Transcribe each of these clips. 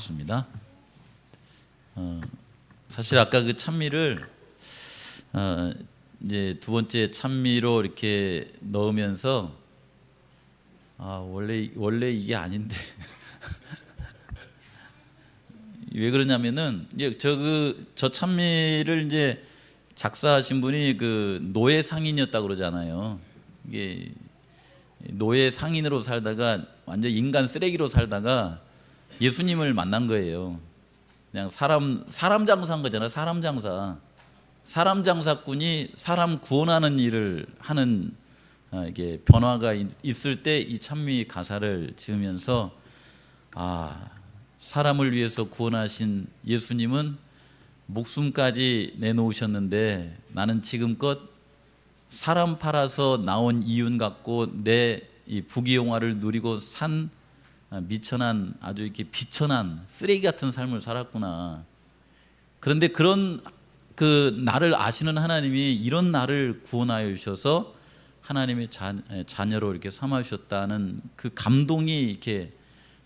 고맙습니다. 사실 아까 그 찬미를 이제 두 번째 찬미로 이렇게 넣으면서 원래 이게 아닌데 왜 그러냐면은 이제 저 찬미를 이제 작사하신 분이 그 노예 상인이었다 그러잖아요. 이게 노예 상인으로 살다가 완전 인간 쓰레기로 살다가 예수님을 만난 거예요. 그냥 사람 장사한 거잖아요. 사람 장사꾼이 사람 구원하는 일을 하는 이게 변화가 있을 때 이 찬미 가사를 지으면서 사람을 위해서 구원하신 예수님은 목숨까지 내놓으셨는데 나는 지금껏 사람 팔아서 나온 이윤 갖고 내 이 부귀영화를 누리고 산 미천한 아주 이렇게 비천한 쓰레기 같은 삶을 살았구나. 그런데 그런 그 나를 아시는 하나님이 이런 나를 구원하여 주셔서 하나님의 자녀로 이렇게 삼아 주셨다는 그 감동이 이렇게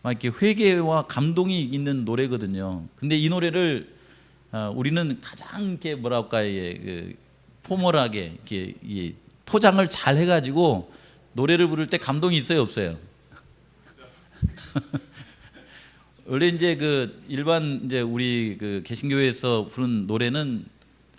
막 이렇게 회개와 감동이 있는 노래거든요. 근데 이 노래를 우리는 가장 이렇게 뭐랄까 포멀하게 이렇게 포장을 잘 해가지고 노래를 부를 때 감동이 있어요, 없어요? 원래 이제 그 일반 이제 우리 그 개신교회에서 부른 노래는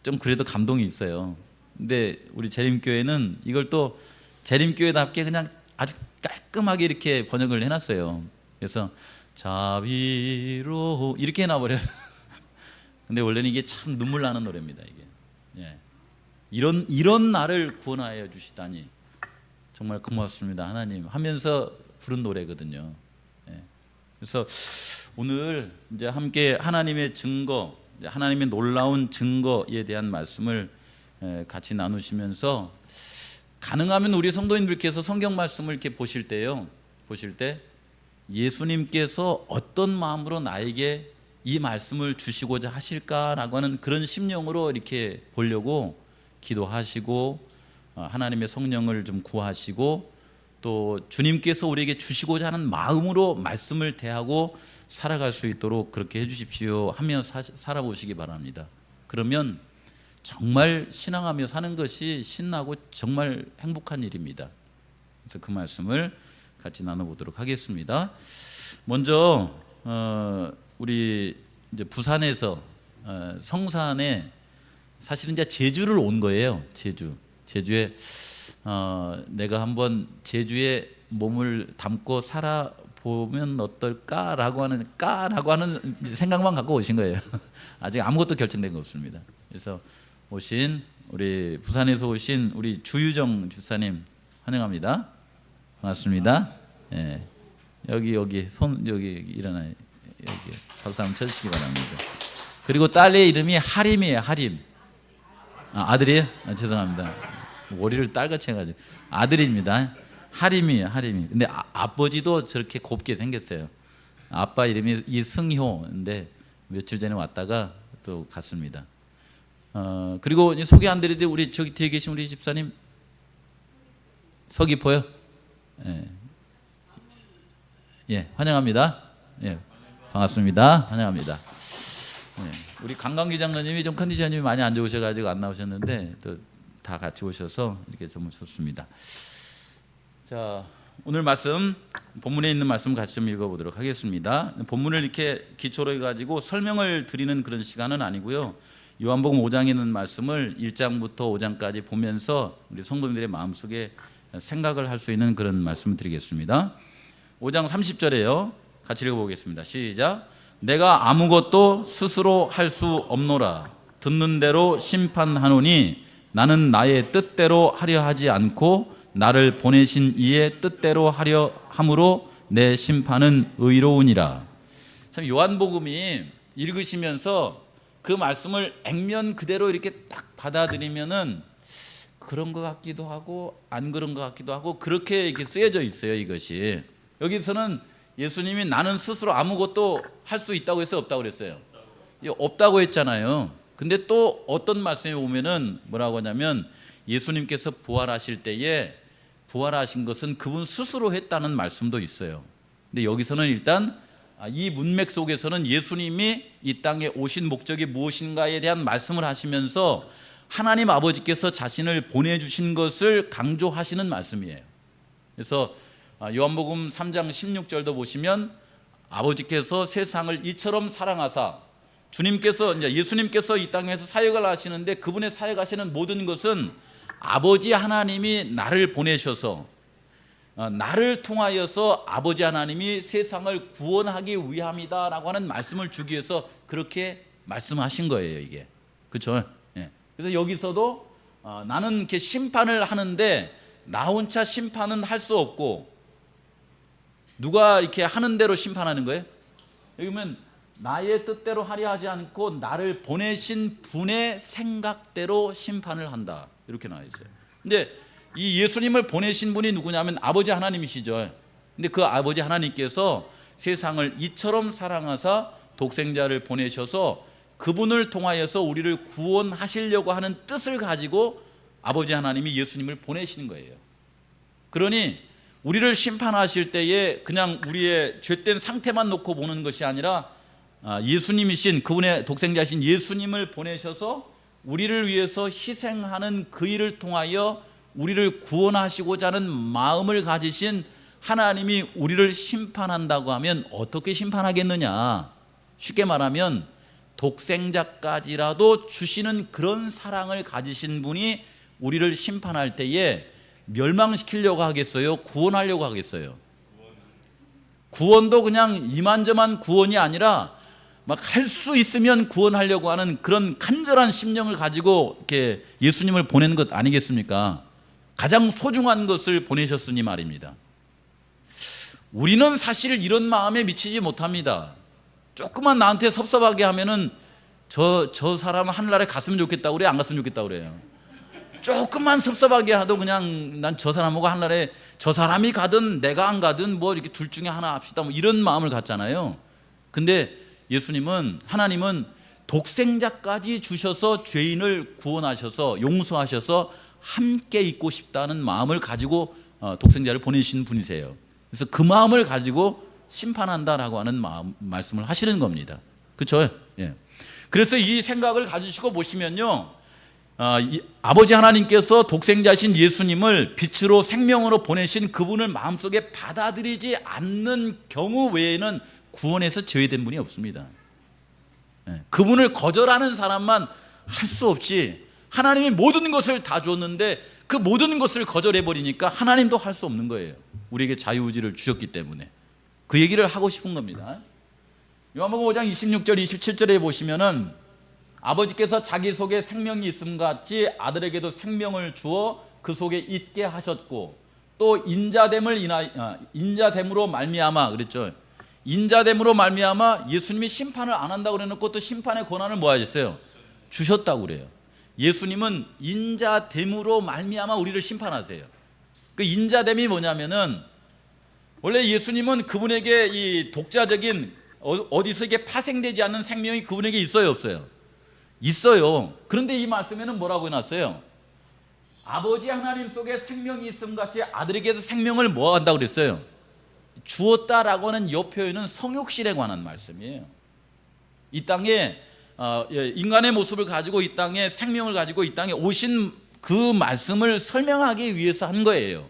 좀 그래도 감동이 있어요. 근데 우리 재림교회는 이걸 또 재림교회답게 그냥 아주 깔끔하게 이렇게 번역을 해놨어요. 그래서 자비로 이렇게 해놔버려요. 근데 원래는 이게 참 눈물 나는 노래입니다. 이게 이런 나를 구원하여 주시다니 정말 고맙습니다, 하나님 하면서 부른 노래거든요. 그래서 오늘 이제 함께 하나님의 증거, 하나님의 놀라운 증거에 대한 말씀을 같이 나누시면서 가능하면 우리 성도님들께서 성경 말씀을 이렇게 보실 때 예수님께서 어떤 마음으로 나에게 이 말씀을 주시고자 하실까라고 하는 그런 심령으로 이렇게 보려고 기도하시고 하나님의 성령을 좀 구하시고 또 주님께서 우리에게 주시고자 하는 마음으로 말씀을 대하고 살아갈 수 있도록 그렇게 해주십시오 하며 살아보시기 바랍니다. 그러면 정말 신앙하며 사는 것이 신나고 정말 행복한 일입니다. 그래서 그 말씀을 같이 나눠보도록 하겠습니다. 먼저 우리 이제 부산에서 성산에 사실은 이제 제주를 온 거예요. 제주에 내가 한번 제주에 몸을 담고 살아보면 어떨까라고 하는 생각만 갖고 오신 거예요. 아직 아무것도 결정된 거 없습니다. 그래서 우리 부산에서 오신 우리 주유정 집사님 환영합니다. 반갑습니다. 예. 여기 일어나요. 여기 박수 한번 쳐주시기 바랍니다. 그리고 딸의 이름이 하림이에요. 하림. 아들이에요? 죄송합니다. 머리를 딸같이 해가지고 아들입니다. 하림이에요. 근데 아버지도 저렇게 곱게 생겼어요. 아빠 이름이 이승효인데 며칠 전에 왔다가 또 갔습니다. 그리고 소개 안 드리는데 우리 저기 뒤에 계신 우리 집사님 서귀포요? 예, 환영합니다. 예, 반갑습니다. 환영합니다. 우리 강강기 장로님이 좀 컨디션이 많이 안 좋으셔가지고 안 나오셨는데 또 다 같이 오셔서 이렇게 좀 좋습니다. 자, 오늘 말씀 본문에 있는 말씀 같이 좀 읽어보도록 하겠습니다. 본문을 이렇게 기초로 해가지고 설명을 드리는 그런 시간은 아니고요. 요한복음 5장에 있는 말씀을 1장부터 5장까지 보면서 우리 성도님들의 마음속에 생각을 할 수 있는 그런 말씀을 드리겠습니다. 5장 30절에요. 같이 읽어보겠습니다. 시작. 내가 아무것도 스스로 할 수 없노라. 듣는 대로 심판하노니 나는 나의 뜻대로 하려 하지 않고 나를 보내신 이의 뜻대로 하려 함으로 내 심판은 의로우니라. 참 요한복음이 읽으시면서 그 말씀을 액면 그대로 이렇게 딱 받아들이면은 그런 것 같기도 하고 안 그런 것 같기도 하고 그렇게 이렇게 쓰여져 있어요. 이것이 여기서는 예수님이 나는 스스로 아무것도 할 수 있다고 했어요? 없다고 그랬어요? 없다고 했잖아요. 근데 또 어떤 말씀에 보면은 뭐라고 하냐면 예수님께서 부활하실 때에 부활하신 것은 그분 스스로 했다는 말씀도 있어요. 근데 여기서는 일단 이 문맥 속에서는 예수님이 이 땅에 오신 목적이 무엇인가에 대한 말씀을 하시면서 하나님 아버지께서 자신을 보내주신 것을 강조하시는 말씀이에요. 그래서 요한복음 3장 16절도 보시면 아버지께서 세상을 이처럼 사랑하사, 주님께서 이제 예수님께서 이 땅에서 사역을 하시는데 그분의 사역하시는 모든 것은 아버지 하나님이 나를 보내셔서 나를 통하여서 아버지 하나님이 세상을 구원하기 위함이다라고 하는 말씀을 주기 위해서 그렇게 말씀하신 거예요, 이게. 그렇죠? 예. 그래서 여기서도 나는 이렇게 심판을 하는데 나 혼자 심판은 할 수 없고 누가 이렇게 하는 대로 심판하는 거예요? 여기 보면 나의 뜻대로 하려 하지 않고 나를 보내신 분의 생각대로 심판을 한다, 이렇게 나와 있어요. 근데 이 예수님을 보내신 분이 누구냐면 아버지 하나님이시죠. 근데 그 아버지 하나님께서 세상을 이처럼 사랑하사 독생자를 보내셔서 그분을 통하여서 우리를 구원하시려고 하는 뜻을 가지고 아버지 하나님이 예수님을 보내시는 거예요. 그러니 우리를 심판하실 때에 그냥 우리의 죄된 상태만 놓고 보는 것이 아니라 예수님이신 그분의 독생자신 예수님을 보내셔서 우리를 위해서 희생하는 그 일을 통하여 우리를 구원하시고자 하는 마음을 가지신 하나님이 우리를 심판한다고 하면 어떻게 심판하겠느냐? 쉽게 말하면 독생자까지라도 주시는 그런 사랑을 가지신 분이 우리를 심판할 때에 멸망시키려고 하겠어요? 구원하려고 하겠어요? 구원도 그냥 이만저만 구원이 아니라 막 할 수 있으면 구원하려고 하는 그런 간절한 심령을 가지고 이렇게 예수님을 보내는 것 아니겠습니까? 가장 소중한 것을 보내셨으니 말입니다. 우리는 사실 이런 마음에 미치지 못합니다. 조금만 나한테 섭섭하게 하면은 저 사람 하늘나라에 갔으면 좋겠다고 그래, 안 갔으면 좋겠다고 그래요. 조금만 섭섭하게 하도 그냥 난 저 사람하고 하늘나라에 저 사람이 가든 내가 안 가든 뭐 이렇게 둘 중에 하나 합시다, 뭐 이런 마음을 갖잖아요. 근데 예수님은, 하나님은 독생자까지 주셔서 죄인을 구원하셔서 용서하셔서 함께 있고 싶다는 마음을 가지고 독생자를 보내신 분이세요. 그래서 그 마음을 가지고 심판한다라고 하는 말씀을 하시는 겁니다. 그렇죠? 예. 그래서 이 생각을 가지시고 보시면요, 아버지 하나님께서 독생자신 예수님을 빛으로 생명으로 보내신 그분을 마음속에 받아들이지 않는 경우 외에는 구원에서 제외된 분이 없습니다. 예. 그분을 거절하는 사람만 할 수 없이 하나님이 모든 것을 다 줬는데 그 모든 것을 거절해버리니까 하나님도 할 수 없는 거예요. 우리에게 자유의지를 주셨기 때문에. 그 얘기를 하고 싶은 겁니다. 요한복음 5장 26절 27절에 보시면은 아버지께서 자기 속에 생명이 있음 같이 아들에게도 생명을 주어 그 속에 있게 하셨고 또 인자됨으로 말미암아 그랬죠. 인자됨으로 말미암아 예수님이 심판을 안 한다고 그래놓고 또 심판의 권한을 뭐 하셨어요? 주셨다고 그래요. 예수님은 인자됨으로 말미암아 우리를 심판하세요. 그 인자됨이 뭐냐면은 원래 예수님은 그분에게 이 독자적인 어디서 이게 파생되지 않는 생명이 그분에게 있어요, 없어요? 있어요. 그런데 이 말씀에는 뭐라고 해놨어요? 아버지 하나님 속에 생명이 있음 같이 아들에게도 생명을 뭐 한다고 그랬어요? 주었다라고 하는 이 표현은 성육신에 관한 말씀이에요. 이 땅에 인간의 모습을 가지고 이 땅에 생명을 가지고 이 땅에 오신 그 말씀을 설명하기 위해서 한 거예요.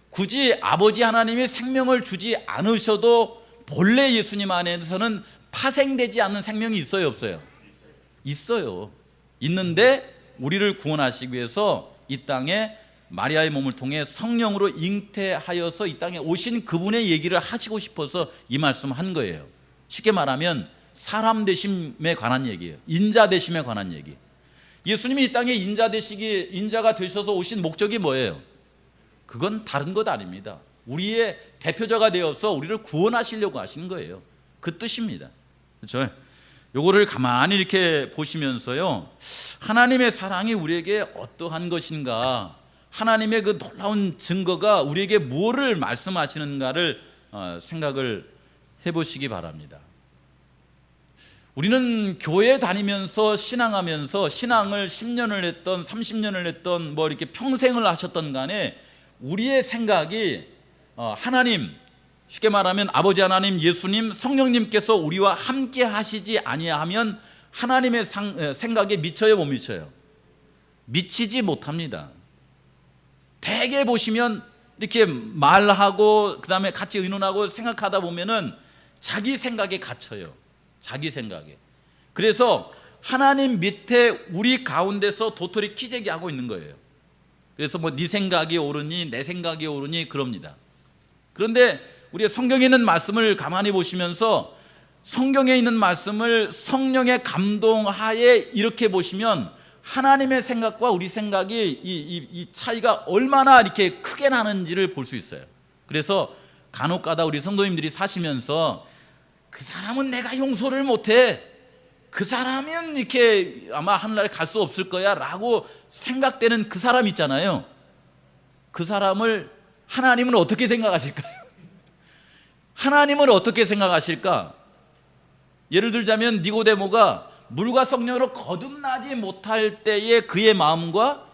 굳이 아버지 하나님이 생명을 주지 않으셔도 본래 예수님 안에서는 파생되지 않는 생명이 있어요, 없어요? 있어요. 있는데 우리를 구원하시기 위해서 이 땅에 마리아의 몸을 통해 성령으로 잉태하여서 이 땅에 오신 그분의 얘기를 하시고 싶어서 이 말씀을 한 거예요. 쉽게 말하면 사람 되심에 관한 얘기예요. 인자 되심에 관한 얘기. 예수님이 이 땅에 인자가 되셔서 오신 목적이 뭐예요? 그건 다른 것 아닙니다. 우리의 대표자가 되어서 우리를 구원하시려고 하시는 거예요. 그 뜻입니다. 그렇죠? 요거를 가만히 이렇게 보시면서요, 하나님의 사랑이 우리에게 어떠한 것인가, 하나님의 그 놀라운 증거가 우리에게 뭐를 말씀하시는가를 생각을 해보시기 바랍니다. 우리는 교회 다니면서 신앙하면서 신앙을 10년을 했던 30년을 했던 뭐 이렇게 평생을 하셨던 간에 우리의 생각이 하나님, 쉽게 말하면 아버지 하나님, 예수님, 성령님께서 우리와 함께 하시지 아니하면 하나님의 생각에 미쳐요, 못 미쳐요? 미치지 못합니다. 대개 보시면 이렇게 말하고 그다음에 같이 의논하고 생각하다 보면은 자기 생각에 갇혀요. 자기 생각에. 그래서 하나님 밑에 우리 가운데서 도토리 키재기 하고 있는 거예요. 그래서 뭐 네 생각이 옳으니 내 생각이 옳으니 그럽니다. 그런데 우리가 성경에 있는 말씀을 가만히 보시면서 성경에 있는 말씀을 성령의 감동하에 이렇게 보시면 하나님의 생각과 우리 생각이 이 차이가 얼마나 이렇게 크게 나는지를 볼 수 있어요. 그래서 간혹가다 우리 성도님들이 사시면서 그 사람은 내가 용서를 못해, 그 사람은 이렇게 아마 하늘나라에 갈 수 없을 거야 라고 생각되는 그 사람 있잖아요. 그 사람을 하나님은 어떻게 생각하실까요? 하나님은 어떻게 생각하실까? 예를 들자면 니고데모가 물과 성령으로 거듭나지 못할 때의 그의 마음과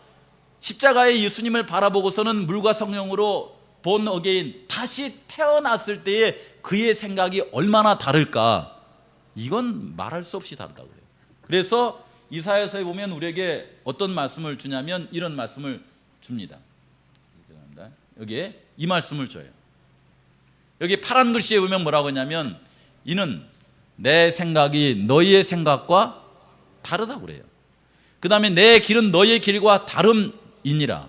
십자가의 예수님을 바라보고서는 물과 성령으로 본 어게인 다시 태어났을 때의 그의 생각이 얼마나 다를까? 이건 말할 수 없이 다르다고 그래요. 그래서 이사야서에 보면 우리에게 어떤 말씀을 주냐면 이런 말씀을 줍니다. 여기에 이 말씀을 줘요. 여기 파란 글씨에 보면 뭐라고 하냐면 이는 내 생각이 너희의 생각과 다르다고 그래요. 그 다음에 내 길은 너희의 길과 다름이니라.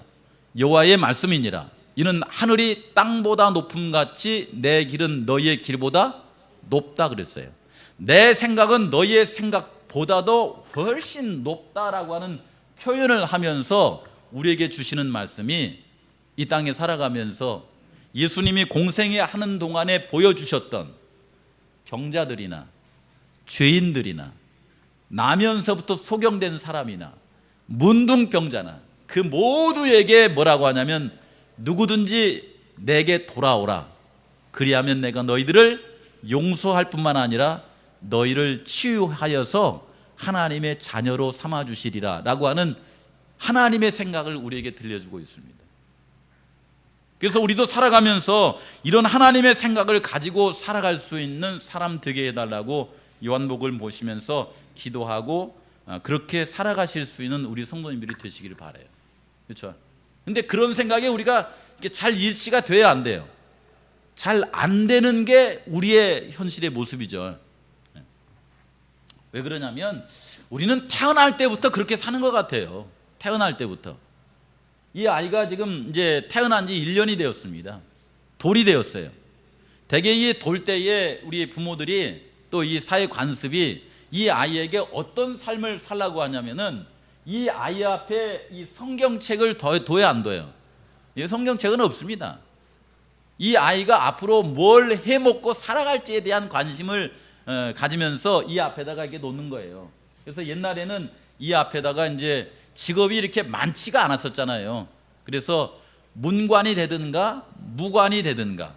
여호와의 말씀이니라. 이는 하늘이 땅보다 높음같이 내 길은 너희의 길보다 높다 그랬어요. 내 생각은 너희의 생각보다도 훨씬 높다라고 하는 표현을 하면서 우리에게 주시는 말씀이 이 땅에 살아가면서 예수님이 공생에 하는 동안에 보여주셨던 병자들이나 죄인들이나 나면서부터 소경된 사람이나 문둥병자나 그 모두에게 뭐라고 하냐면 누구든지 내게 돌아오라. 그리하면 내가 너희들을 용서할 뿐만 아니라 너희를 치유하여서 하나님의 자녀로 삼아주시리라 라고 하는 하나님의 생각을 우리에게 들려주고 있습니다. 그래서 우리도 살아가면서 이런 하나님의 생각을 가지고 살아갈 수 있는 사람 되게 해달라고 요한복음을 보시면서 기도하고 그렇게 살아가실 수 있는 우리 성도님들이 되시기를 바라요. 그렇죠? 근데 그런 생각에 우리가 잘 일치가 돼야 안 돼요. 잘 안 되는 게 우리의 현실의 모습이죠. 왜 그러냐면 우리는 태어날 때부터 그렇게 사는 것 같아요. 태어날 때부터. 이 아이가 지금 이제 태어난 지 1년이 되었습니다. 돌이 되었어요. 대개 이 돌 때에 우리 부모들이 또 이 사회 관습이 이 아이에게 어떤 삶을 살라고 하냐면은 이 아이 앞에 이 성경책을 둬야 안 둬요. 이 성경책은 없습니다. 이 아이가 앞으로 뭘 해먹고 살아갈지에 대한 관심을 가지면서 이 앞에다가 이렇게 놓는 거예요. 그래서 옛날에는 이 앞에다가 이제 직업이 이렇게 많지가 않았었잖아요. 그래서 문관이 되든가 무관이 되든가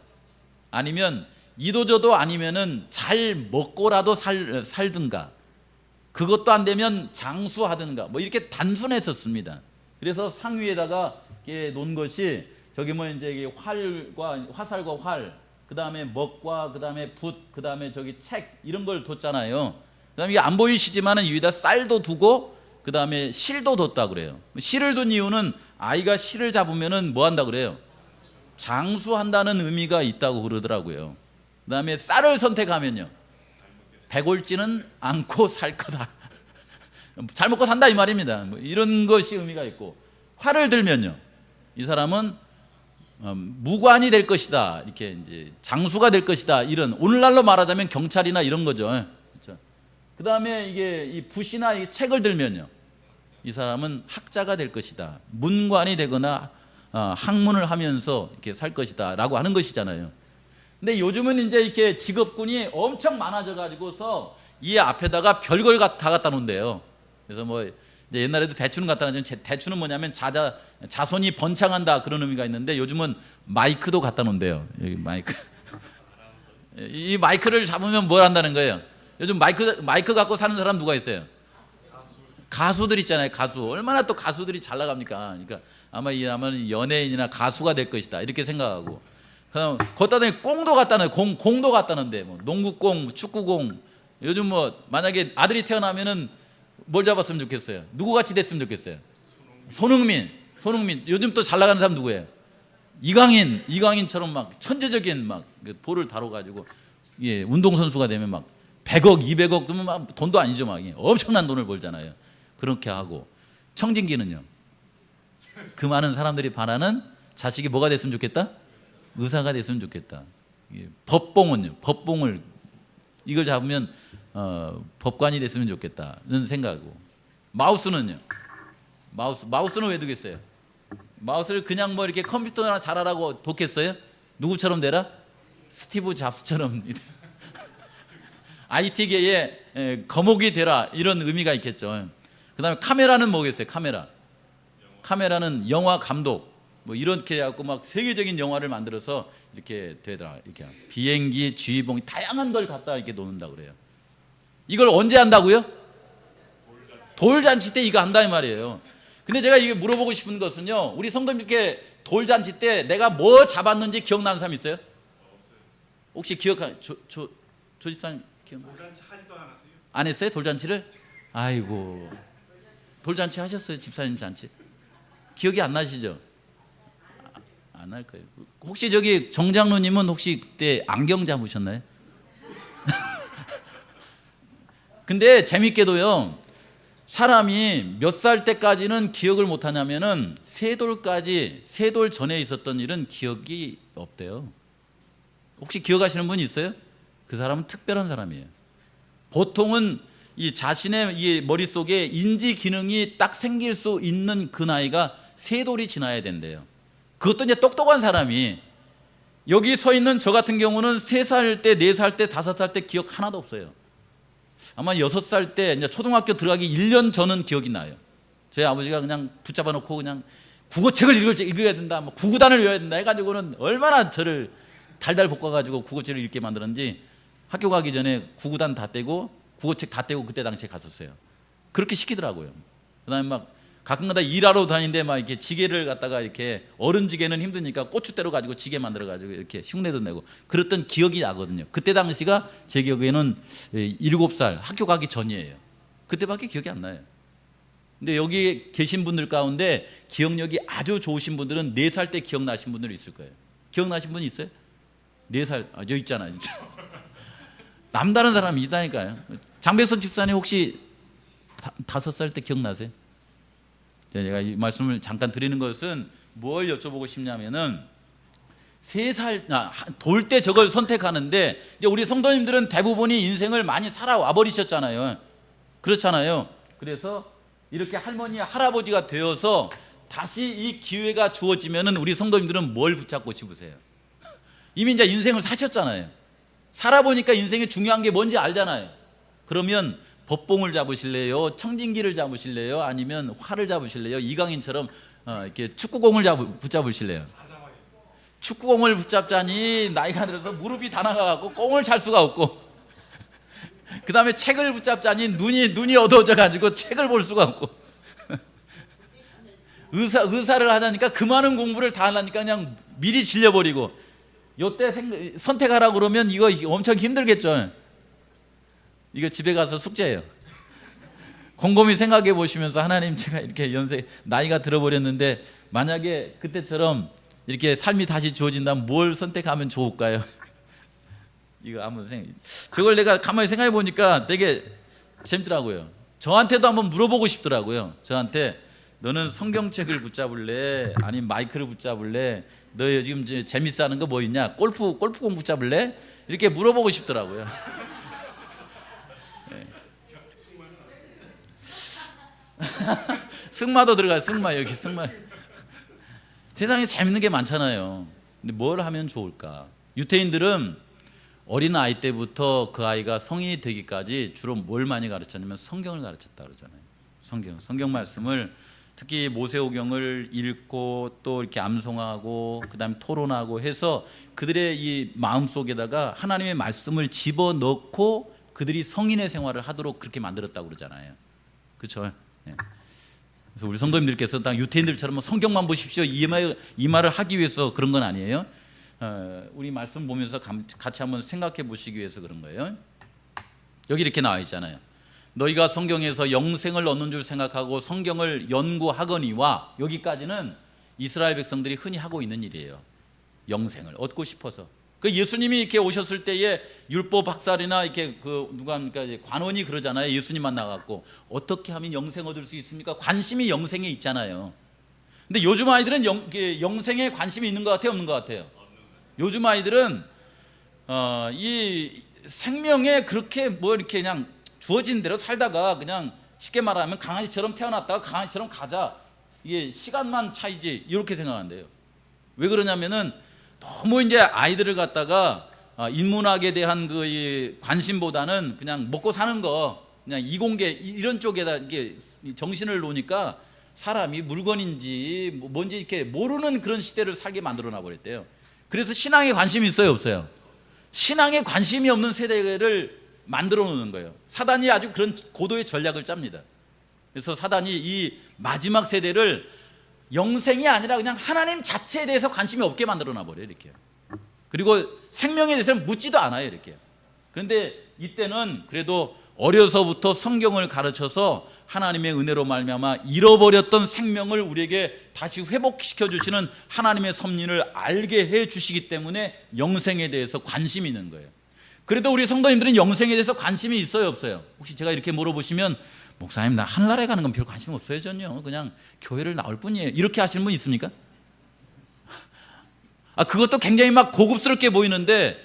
아니면 이도저도 아니면은 잘 먹고라도 살든가 그것도 안 되면 장수하든가 뭐 이렇게 단순했었습니다. 그래서 상위에다가 이렇게 놓은 것이 저기 뭐 이제 활과 화살과 활, 그 다음에 먹과 그 다음에 붓, 그 다음에 저기 책 이런 걸 뒀잖아요. 그 다음에 이게 안 보이시지만은 위에다 쌀도 두고 그 다음에 실도 뒀다 그래요. 실을 둔 이유는 아이가 실을 잡으면은 뭐 한다 그래요? 장수한다는 의미가 있다고 그러더라고요. 그 다음에 쌀을 선택하면요, 배골지는 않고 살 거다. 잘 먹고 산다 이 말입니다. 뭐 이런 것이 의미가 있고, 활을 들면요, 이 사람은 무관이 될 것이다. 이렇게 이제 장수가 될 것이다. 이런 오늘날로 말하자면 경찰이나 이런 거죠. 그렇죠? 그 다음에 이게 이 붓이나 이 책을 들면요, 이 사람은 학자가 될 것이다. 문관이 되거나 학문을 하면서 이렇게 살 것이다라고 하는 것이잖아요. 근데 요즘은 이제 이렇게 직업군이 엄청 많아져 가지고서 이 앞에다가 별걸 다 갖다 놓은대요. 그래서 뭐 이제 옛날에도 대추는 갖다 놓으면 대추는 뭐냐면 자손이 번창한다 그런 의미가 있는데 요즘은 마이크도 갖다 놓은대요. 여기 마이크. 이 마이크를 잡으면 뭘 한다는 거예요? 요즘 마이크 갖고 사는 사람 누가 있어요? 가수들 있잖아요. 가수. 얼마나 또 가수들이 잘 나갑니까? 그러니까 아마 이 연예인이나 가수가 될 것이다 이렇게 생각하고, 걷다 대니 꽁도 갖다는 공도 갖다는데 뭐 농구공, 축구공. 요즘 뭐 만약에 아들이 태어나면은 뭘 잡았으면 좋겠어요? 누구 같이 됐으면 좋겠어요? 손흥민. 요즘 또 잘 나가는 사람 누구예요? 이강인처럼 막 천재적인 막 볼을 다뤄가지고 예, 운동선수가 되면 막 100억, 200억 그러면 막 돈도 아니죠. 막 엄청난 돈을 벌잖아요. 그렇게 하고 청진기는요. 그 많은 사람들이 바라는 자식이 뭐가 됐으면 좋겠다? 의사가 됐으면 좋겠다. 법봉은요. 법봉을 이걸 잡으면 법관이 됐으면 좋겠다는 생각이고 마우스는요. 마우스는 왜 두겠어요? 마우스를 그냥 뭐 이렇게 컴퓨터나 잘하라고 뒀겠어요? 누구처럼 되라? 스티브 잡스처럼 IT계의 거목이 되라 이런 의미가 있겠죠. 그 다음에 카메라는 뭐겠어요? 카메라는 영화 감독 뭐 이렇게 해갖고 막 세계적인 영화를 만들어서 이렇게 되더라. 이렇게 비행기, 지휘봉 다양한 걸 갖다 이렇게 놓는다 그래요. 이걸 언제 한다고요? 돌잔치 때 이거 한다 이 말이에요. 근데 제가 이게 물어보고 싶은 것은요. 우리 성도님께 돌잔치 때 내가 뭐 잡았는지 기억나는 사람 있어요? 혹시 기억하 조집사님 기억나? 돌잔치 하지도 않았어요. 안 했어요? 돌잔치를? 아이고. 돌잔치 하셨어요? 집사님 잔치? 기억이 안 나시죠? 안 할 거예요. 혹시 저기 정장로님은 혹시 그때 안경 잡으셨나요? 근데 재밌게도요. 사람이 몇 살 때까지는 기억을 못 하냐면은 세돌 전에 있었던 일은 기억이 없대요. 혹시 기억하시는 분 있어요? 그 사람은 특별한 사람이에요. 보통은 이 자신의 이 머릿속에 인지 기능이 딱 생길 수 있는 그 나이가 세돌이 지나야 된대요. 그것도 이제 똑똑한 사람이 여기 서 있는 저 같은 경우는 3살 때, 4살 때, 5살 때 기억 하나도 없어요. 아마 6살 때 이제 초등학교 들어가기 1년 전은 기억이 나요. 저희 아버지가 그냥 붙잡아 놓고 그냥 국어책을 읽어야 된다, 뭐 구구단을 외워야 된다 해가지고는 얼마나 저를 달달 볶아가지고 국어책을 읽게 만들었는지 학교 가기 전에 구구단 다 떼고 국어책 다 떼고 그때 당시에 갔었어요. 그렇게 시키더라고요. 그다음에 막 가끔가다 일하러 다니는데 막 이렇게 지게를 갖다가 이렇게 어른 지게는 힘드니까 고추대로 가지고 지게 만들어 가지고 이렇게 흉내도 내고 그랬던 기억이 나거든요. 그때 당시가 제 기억에는 7살 학교 가기 전이에요. 그때밖에 기억이 안 나요. 근데 여기 계신 분들 가운데 기억력이 아주 좋으신 분들은 4살 때 기억나신 분들이 있을 거예요. 기억나신 분 있어요? 4살 여기 있잖아요. 진짜. 남다른 사람이 있다니까요. 장백선 집사님 혹시 5살 때 기억나세요? 제가 이 말씀을 잠깐 드리는 것은 뭘 여쭤보고 싶냐면은 3살 돌 때 저걸 선택하는데 이제 우리 성도님들은 대부분이 인생을 많이 살아와 버리셨잖아요. 그렇잖아요. 그래서 이렇게 할머니 할아버지가 되어서 다시 이 기회가 주어지면은 우리 성도님들은 뭘 붙잡고 싶으세요? 이미 이제 인생을 사셨잖아요. 살아보니까 인생에 중요한 게 뭔지 알잖아요. 그러면 법봉을 잡으실래요? 청진기를 잡으실래요? 아니면 활을 잡으실래요? 이강인처럼 이렇게 축구공을 붙잡으실래요? 축구공을 붙잡자니 나이가 들어서 무릎이 다 나가갖고 공을 찰 수가 없고 그 다음에 책을 붙잡자니 눈이 어두워져가지고 책을 볼 수가 없고 의사를 하자니까 그 많은 공부를 다 하려니까 그냥 미리 질려버리고 요때 선택하라고 그러면 이거 엄청 힘들겠죠. 이거 집에 가서 숙제예요. 곰곰이 생각해 보시면서 하나님 제가 이렇게 나이가 들어버렸는데 만약에 그때처럼 이렇게 삶이 다시 주어진다면 뭘 선택하면 좋을까요? 이거 한번 저걸 내가 가만히 생각해 보니까 되게 재밌더라고요. 저한테도 한번 물어보고 싶더라고요. 저한테 너는 성경책을 붙잡을래? 아니면 마이크를 붙잡을래? 너 지금 재밌어 하는 거 뭐 있냐? 골프공 붙잡을래? 이렇게 물어보고 싶더라고요. 승마도 들어가요. 여기 승마. 세상에 재밌는 게 많잖아요. 근데 뭘 하면 좋을까? 유태인들은 어린 아이 때부터 그 아이가 성인이 되기까지 주로 뭘 많이 가르쳤냐면 성경을 가르쳤다 그러잖아요. 성경 말씀을 특히 모세오경을 읽고 또 이렇게 암송하고 그다음에 토론하고 해서 그들의 이 마음 속에다가 하나님의 말씀을 집어넣고 그들이 성인의 생활을 하도록 그렇게 만들었다고 그러잖아요. 그렇죠? 예. 그래서 우리 성도님들께서 딱 유태인들처럼 성경만 보십시오 이 말을 하기 위해서 그런 건 아니에요. 우리 말씀 보면서 같이 한번 생각해 보시기 위해서 그런 거예요. 여기 이렇게 나와 있잖아요. 너희가 성경에서 영생을 얻는 줄 생각하고 성경을 연구하거니와, 여기까지는 이스라엘 백성들이 흔히 하고 있는 일이에요. 영생을 얻고 싶어서. 그 예수님이 이렇게 오셨을 때에 율법 학살이나 이렇게 누가 합니까? 관원이 그러잖아요. 예수님 만나갖고 어떻게 하면 영생 얻을 수 있습니까? 관심이 영생에 있잖아요. 근데 요즘 아이들은 영생에 관심이 있는 것 같아요, 없는 것 같아요? 요즘 아이들은 이 생명에 그렇게 이렇게 그냥 주어진 대로 살다가 그냥 쉽게 말하면 강아지처럼 태어났다가 강아지처럼 가자, 이게 시간만 차이지, 이렇게 생각한대요. 왜 그러냐면은 너무 이제 아이들을 갖다가 인문학에 대한 이 관심보다는 그냥 먹고 사는 거, 그냥 이공계 이런 쪽에다 이게 정신을 놓으니까 사람이 물건인지 뭔지 이렇게 모르는 그런 시대를 살게 만들어 놔 버렸대요. 그래서 신앙에 관심이 있어요, 없어요? 신앙에 관심이 없는 세대를 만들어 놓는 거예요. 사단이 아주 그런 고도의 전략을 짭니다. 그래서 사단이 이 마지막 세대를 영생이 아니라 그냥 하나님 자체에 대해서 관심이 없게 만들어 놔버려요, 이렇게. 그리고 생명에 대해서는 묻지도 않아요, 이렇게. 그런데 이때는 그래도 어려서부터 성경을 가르쳐서 하나님의 은혜로 말미암아 잃어버렸던 생명을 우리에게 다시 회복시켜 주시는 하나님의 섭리를 알게 해 주시기 때문에 영생에 대해서 관심이 있는 거예요. 그래도 우리 성도님들은 영생에 대해서 관심이 있어요, 없어요? 혹시 제가 이렇게 물어보시면, 목사님 나 하늘나라에 가는 건 별 관심 없어요, 전요. 그냥 교회를 나올 뿐이에요, 이렇게 하시는 분 있습니까? 그것도 굉장히 막 고급스럽게 보이는데,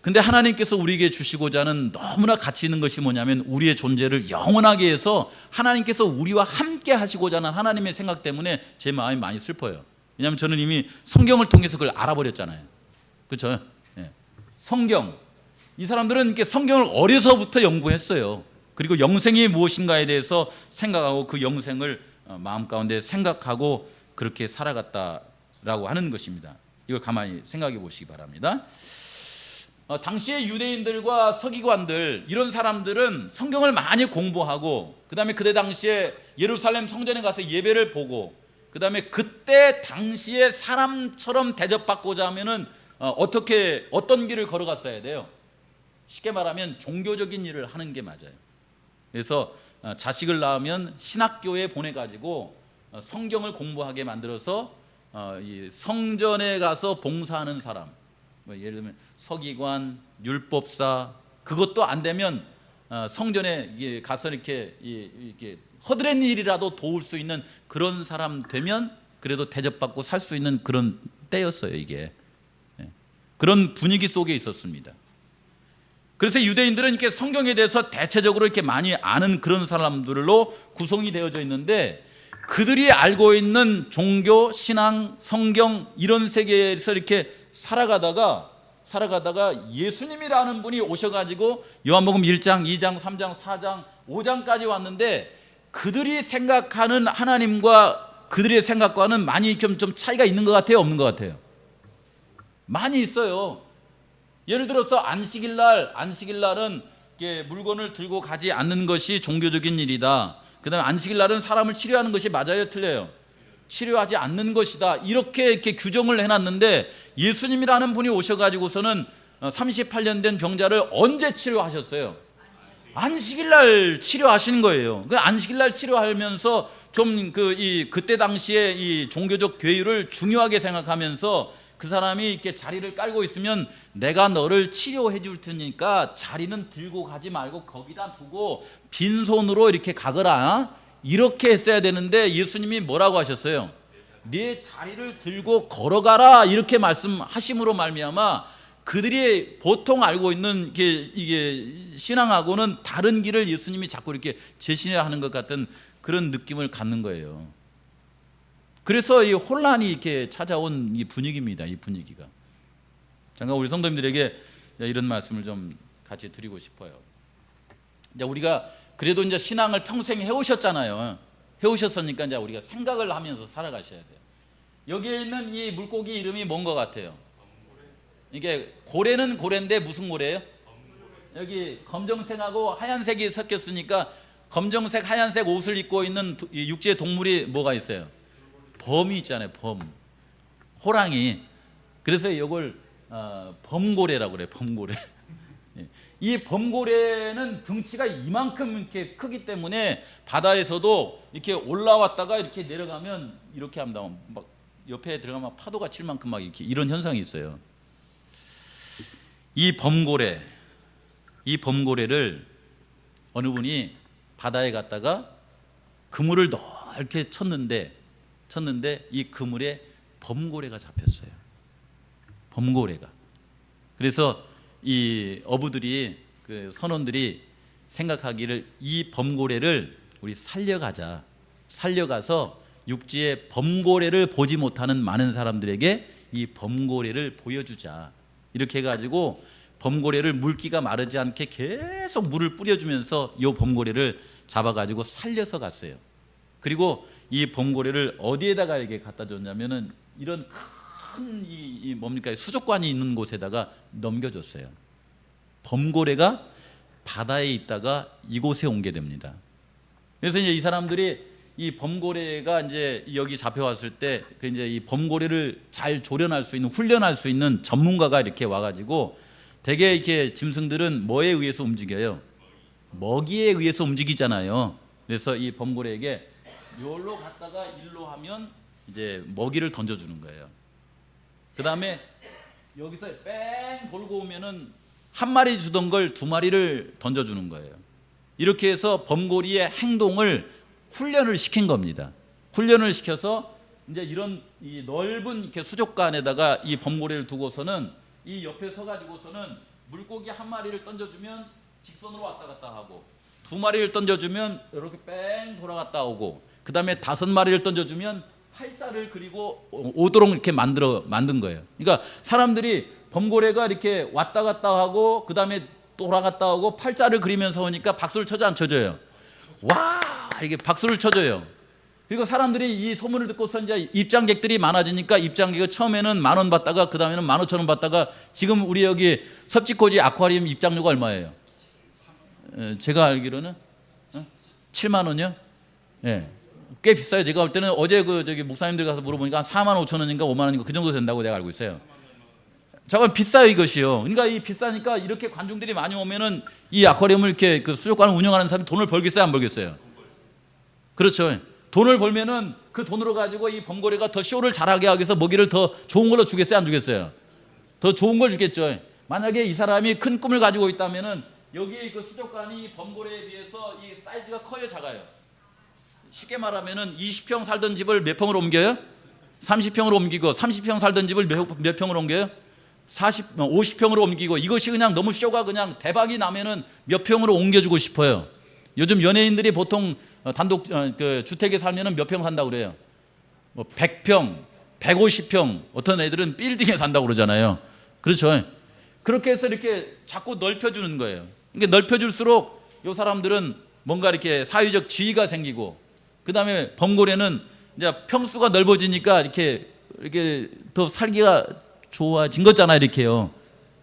근데 하나님께서 우리에게 주시고자 하는 너무나 가치 있는 것이 뭐냐면, 우리의 존재를 영원하게 해서 하나님께서 우리와 함께 하시고자 하는 하나님의 생각 때문에 제 마음이 많이 슬퍼요. 왜냐하면 저는 이미 성경을 통해서 그걸 알아버렸잖아요. 그렇죠? 네. 성경, 이 사람들은 이렇게 성경을 어려서부터 연구했어요. 그리고 영생이 무엇인가에 대해서 생각하고 그 영생을 마음 가운데 생각하고 그렇게 살아갔다라고 하는 것입니다. 이걸 가만히 생각해 보시기 바랍니다. 당시의 유대인들과 서기관들, 이런 사람들은 성경을 많이 공부하고, 그 다음에 그때 당시에 예루살렘 성전에 가서 예배를 보고, 그 다음에 그때 당시에 사람처럼 대접받고자 하면은 어떤 길을 걸어갔어야 돼요? 쉽게 말하면 종교적인 일을 하는 게 맞아요. 그래서 자식을 낳으면 신학교에 보내가지고 성경을 공부하게 만들어서 이 성전에 가서 봉사하는 사람, 예를 들면 서기관, 율법사, 그것도 안 되면 성전에 가서 이렇게 허드렛 일이라도 도울 수 있는 그런 사람 되면 그래도 대접받고 살 수 있는 그런 때였어요, 이게. 그런 분위기 속에 있었습니다. 그래서 유대인들은 이렇게 성경에 대해서 대체적으로 이렇게 많이 아는 그런 사람들로 구성이 되어져 있는데, 그들이 알고 있는 종교, 신앙, 성경 이런 세계에서 이렇게 살아가다가 예수님이라는 분이 오셔가지고 요한복음 1장, 2장, 3장, 4장, 5장까지 왔는데, 그들이 생각하는 하나님과 그들의 생각과는 많이 좀 차이가 있는 것 같아요, 없는 것 같아요? 많이 있어요. 예를 들어서 안식일날은 물건을 들고 가지 않는 것이 종교적인 일이다. 그 다음에 안식일날은 사람을 치료하는 것이 맞아요, 틀려요? 치료하지 않는 것이다. 이렇게 규정을 해놨는데, 예수님이라는 분이 오셔가지고서는 38년 된 병자를 언제 치료하셨어요? 안식일날 치료하시는 거예요. 그 안식일날 치료하면서 좀 그때 당시에 이 종교적 괴율을 중요하게 생각하면서 그 사람이 이렇게 자리를 깔고 있으면 내가 너를 치료해 줄 테니까 자리는 들고 가지 말고 거기다 두고 빈손으로 이렇게 가거라, 이렇게 했어야 되는데, 예수님이 뭐라고 하셨어요? 네 자리를 들고 걸어가라, 이렇게 말씀하심으로 말미암아 그들이 보통 알고 있는 이게 신앙하고는 다른 길을 예수님이 자꾸 이렇게 제시하는 것 같은 그런 느낌을 갖는 거예요. 그래서 이 혼란이 이렇게 찾아온 이 분위기입니다. 이 분위기가. 잠깐 우리 성도님들에게 이런 말씀을 좀 같이 드리고 싶어요. 이제 우리가 그래도 이제 신앙을 평생 해오셨잖아요. 해오셨으니까 이제 우리가 생각을 하면서 살아가셔야 돼요. 여기에 있는 이 물고기 이름이 뭔 것 같아요? 이게 고래는 고래인데 무슨 고래예요? 여기 검정색하고 하얀색이 섞였으니까 검정색, 하얀색 옷을 입고 있는 육지의 동물이 뭐가 있어요? 범이 있잖아요, 범. 호랑이. 그래서 이걸 범고래라고 그래요. 범고래. 이 범고래는 등치가 이만큼 이렇게 크기 때문에 바다에서도 이렇게 올라왔다가 이렇게 내려가면 이렇게 합니다. 막 옆에 들어가면 파도가 칠 만큼 막 이렇게 이런 현상이 있어요. 이 범고래를 어느 분이 바다에 갔다가 그물을 넓게 쳤는데 이 그물에 범고래가 잡혔어요. 범고래가. 그래서 이 어부들이 그 선원들이 생각하기를 이 범고래를 우리 살려가서 육지에 범고래를 보지 못하는 많은 사람들에게 이 범고래를 보여주자. 이렇게 해가지고 범고래를 물기가 마르지 않게 계속 물을 뿌려주면서 이 범고래를 잡아가지고 살려서 갔어요. 그리고 이 범고래를 어디에다가 이렇게 갖다 줬냐면은 이런 큰 뭡니까 수족관이 있는 곳에다가 넘겨줬어요. 범고래가 바다에 있다가 이곳에 온 게 됩니다. 그래서 이제 이 사람들이 이 범고래가 이제 여기 잡혀왔을 때 이제 이 범고래를 잘 조련할 수 있는 훈련할 수 있는 전문가가 이렇게 와가지고 대개 이렇게 짐승들은 뭐에 의해서 움직여요? 먹이에 의해서 움직이잖아요. 그래서 이 범고래에게 여기로 갔다가 일로 하면 이제 먹이를 던져주는 거예요. 그 다음에 여기서 뺑 돌고 오면은 한 마리 주던 걸 두 마리를 던져주는 거예요. 이렇게 해서 범고리의 행동을 훈련을 시킨 겁니다. 훈련을 시켜서 이제 이런 이 넓은 이렇게 수족관에다가 이 범고리를 두고서는 이 옆에 서가지고서는 물고기 한 마리를 던져주면 직선으로 왔다 갔다 하고 두 마리를 던져주면 이렇게 뺑 돌아갔다 오고 그 다음에 다섯 마리를 던져주면 팔자를 그리고 오도록 이렇게 만든 거예요. 그러니까 사람들이 범고래가 이렇게 왔다 갔다 하고 그 다음에 돌아갔다 오고 팔자를 그리면서 오니까 박수를 쳐줘 안 쳐줘요? 와 이게 박수를 쳐줘요. 그리고 사람들이 이 소문을 듣고서 이제 입장객들이 많아지니까 입장객이 처음에는 10,000원 받다가 그 다음에는 15,000원 받다가 지금 우리 여기 섭지코지 아쿠아리움 입장료가 얼마예요? 제가 알기로는 7만 원이요? 예. 꽤 비싸요. 제가 볼 때는 어제 저기 목사님들 가서 물어보니까 한 45,000원인가 5만 원인가 그 정도 된다고 내가 알고 있어요. 잠깐 비싸요 이것이요. 그러니까 이 비싸니까 이렇게 관중들이 많이 오면은 이 아쿠아리움을 이렇게 그 수족관을 운영하는 사람이 돈을 벌겠어요, 안 벌겠어요? 그렇죠. 돈을 벌면은 그 돈으로 가지고 이 범고래가 더 쇼를 잘하게 하기 위해서 먹이를 더 좋은 걸로 주겠어요, 안 주겠어요? 더 좋은 걸 주겠죠. 만약에 이 사람이 큰 꿈을 가지고 있다면은 여기 그 수족관이 범고래에 비해서 이 사이즈가 커요, 작아요? 쉽게 말하면은 20평 살던 집을 몇 평으로 옮겨요? 30평으로 옮기고 30평 살던 집을 몇 평으로 옮겨요? 50평으로 옮기고 이것이 그냥 너무 쇼가 그냥 대박이 나면은 몇 평으로 옮겨주고 싶어요. 요즘 연예인들이 보통 단독 그 주택에 살면은 몇 평 산다고 그래요? 뭐 100평, 150평, 어떤 애들은 빌딩에 산다고 그러잖아요. 그렇죠. 그렇게 해서 이렇게 자꾸 넓혀주는 거예요. 이게 넓혀줄수록 이 사람들은 뭔가 이렇게 사회적 지위가 생기고 그 다음에 범고래는 이제 평수가 넓어지니까 이렇게 더 살기가 좋아진 거잖아요, 이렇게요.